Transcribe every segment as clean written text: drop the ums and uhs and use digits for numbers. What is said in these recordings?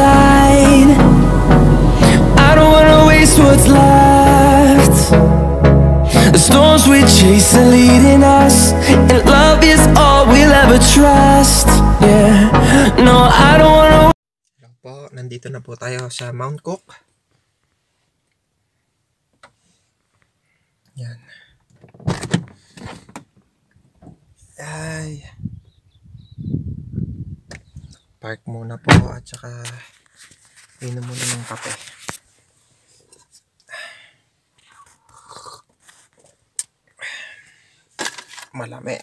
inside. I don't wanna waste what's left. The storms we chase are leading us, and love is all we'll ever trust. Yeah, no, I don't wanna. Hello po, nandito na po tayo sa Mount Cook. Yan. Ay. Park muna po at saka inom muna ng kape. Malamig.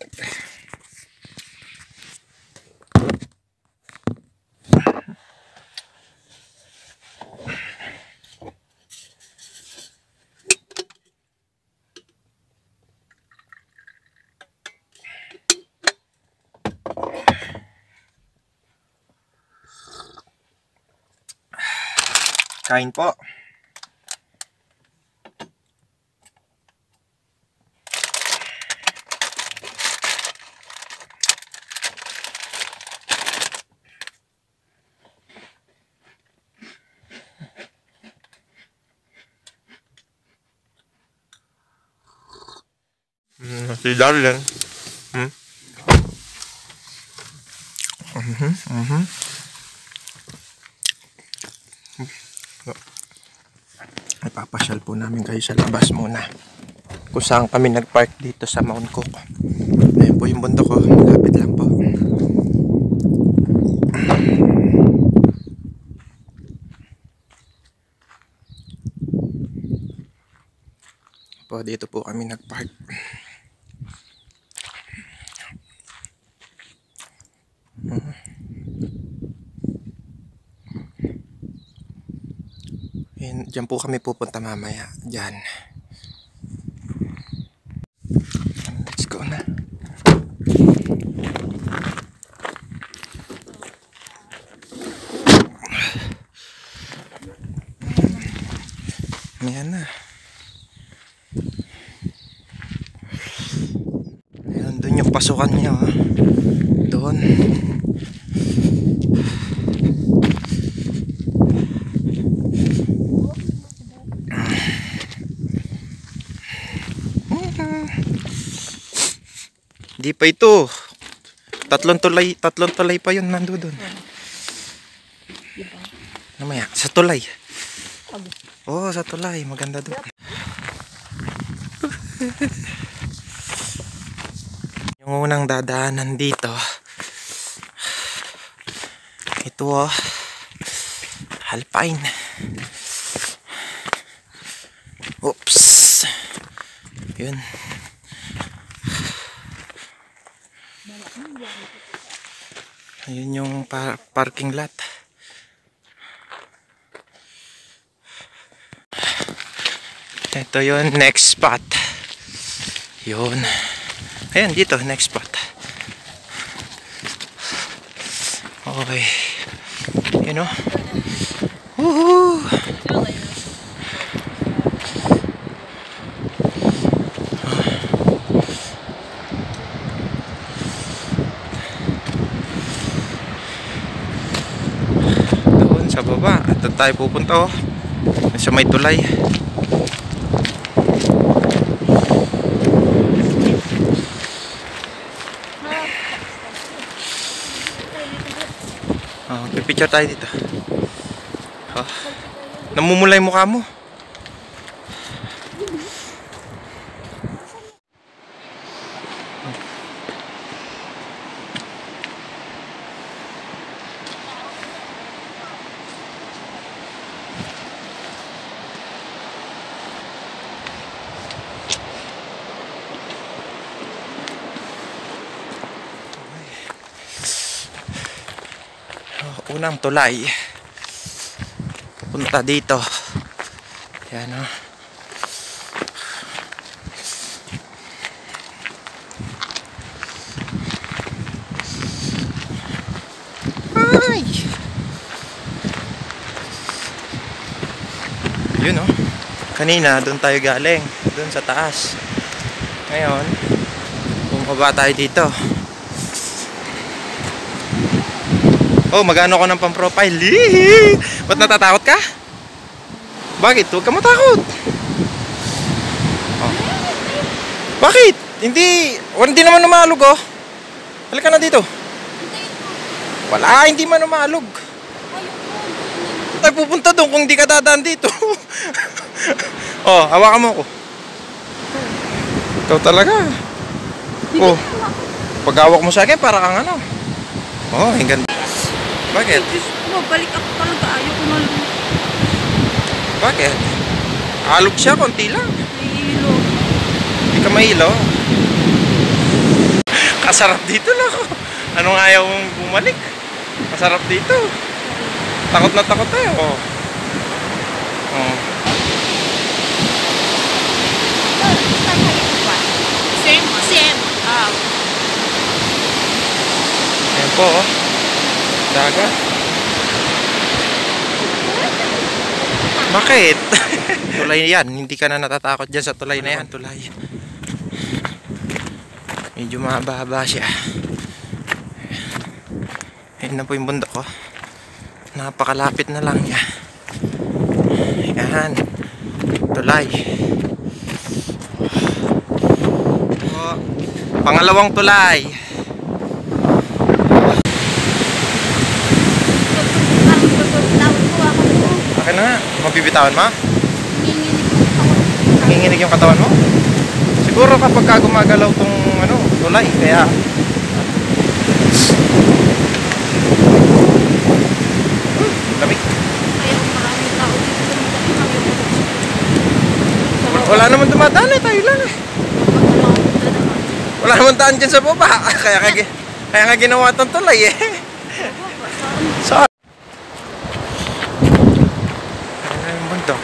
Kain po. Si Darlen. Ipapasyal po namin kayo sa labas muna. Kung saan kami nagpark dito sa Mount Cook. Ayan po yung bundok ko. Malapit lang po. Dito po kami nagpark. Diyan po kami pupunta mamaya. Diyan. Let's go na. Ayan na. Ayan, doon yung pasukan niya. Doon. Di pa ito. Tatlong tulay pa yun nandoon. Namaya, sa tulay. Oh, sa tulay. Maganda doon. Yung unang dadaanan dito. Ito Alpine. Oops. Yun. Ayun yung parking lot. Ito yun, next spot. Yun. Ayan, dito, next spot. Okay. You know? Woohoo! Doon sa baba. Ito tayo pupunta sa may tulay. Picture tayo dito. Namumulay mukha mo. Unang tulay. Pupunta dito. Yan Ay! Yun Kanina doon tayo galing. Doon sa taas. Ngayon, bumaba tayo dito. Oh, magano ko ng pang-profile. Hihi! Ba't natatakot ka? Bakit? Huwag ka matakot. Oh. Bakit? Hindi naman umalog, oh. Halika na dito. Wala, hindi man umalog. Tayo pupunta doon kung hindi ka dadaan dito. Oh, hawakan mo ako. Ikaw talaga. Oh, pag hawak mo sa akin, para kang ano. Oh, ang ganda. Bakit? Balik ako talaga. Ayoko na lang. Bakit? Alog siya, konti lang. Nahihilo. Hindi ka mahilo. Kasarap dito na ako. Anong ayaw mong bumalik? Masarap dito. Takot na takot tayo. Oh. Oh. Same. Ayan po, oh. Dagat. Bakit? Tulay yan. Hindi ka na natatakot dyan sa tulay na yan. Tulay. Medyo mahaba-haba siya. Ayan na po yung bundok ko. Napakalapit na lang niya. Ayan. Tulay. Oh, pangalawang tulay. Akin na nga. Mabibitawan mo? Nanginginig yung katawan mo? Siguro kapag gumagalaw tong tulay. Kaya lamig. Wala naman dumadaan eh, tayo lang eh. Wala naman daan dyan sa baba. Kaya nga ginawa itong tulay eh. Saan? Ayan na yung bundok.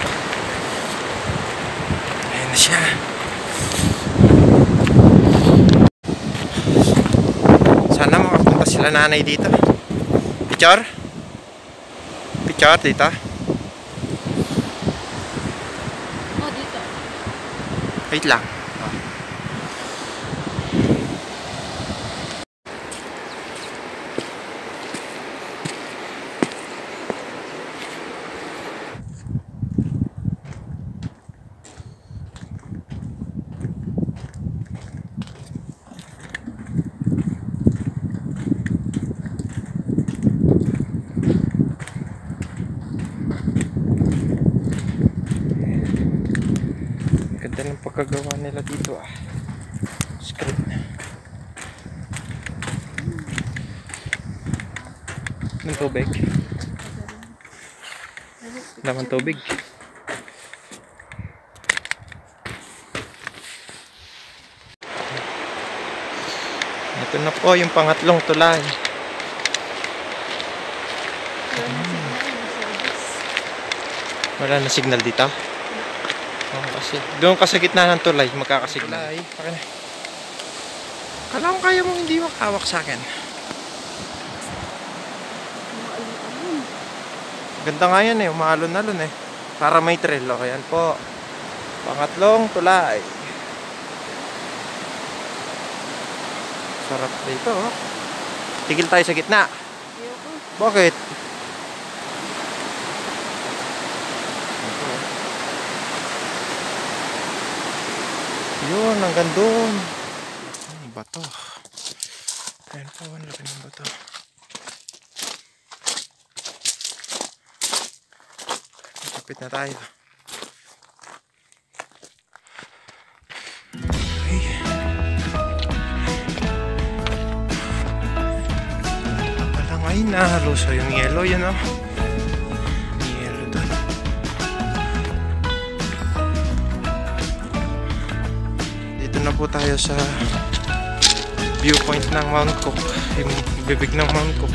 Ayan na siya. Sana makapunta sila nanay dito. Picture? Picture dito? Oh, dito. Wait lang. Ganda ng pagkagawa nila dito ah. Screen. Ng tubig. Naman tubig. Ito na po yung pangatlong tulay. Wala na signal dito. Oh, kasi doon ka sa gitna ng tulay, magkakasignal. Okay na. Kala ko kaya mong hindi makahawak sa akin. Ganda nga yan eh, umaalon-alon eh. Para may trail. Okay, yan po. Pangatlong tulay. Sarap dito oh. Tigil tayo sa gitna. Bakit? Yun, hanggang doon. Bato. Ayan po, ang laki ng bato. Kapit na tayo. Okay. Wala ngayon na halos yung yellow, yun oh. Yellow doon. Dito na po tayo sa viewpoint ng Mount Cook, yung bibig ng Mount Cook.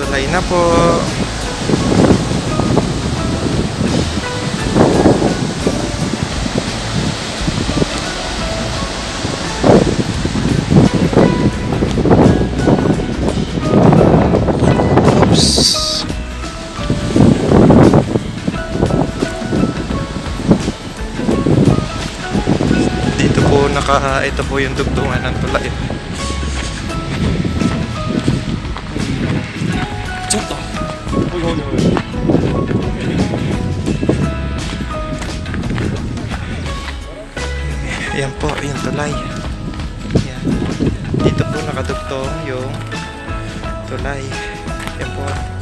tulay na po. Oops. Dito po ito po yung dugtungan ng tulay. Yan po, yung tulay. Yan. Dito po nakadugtong yung tulay. Yan po.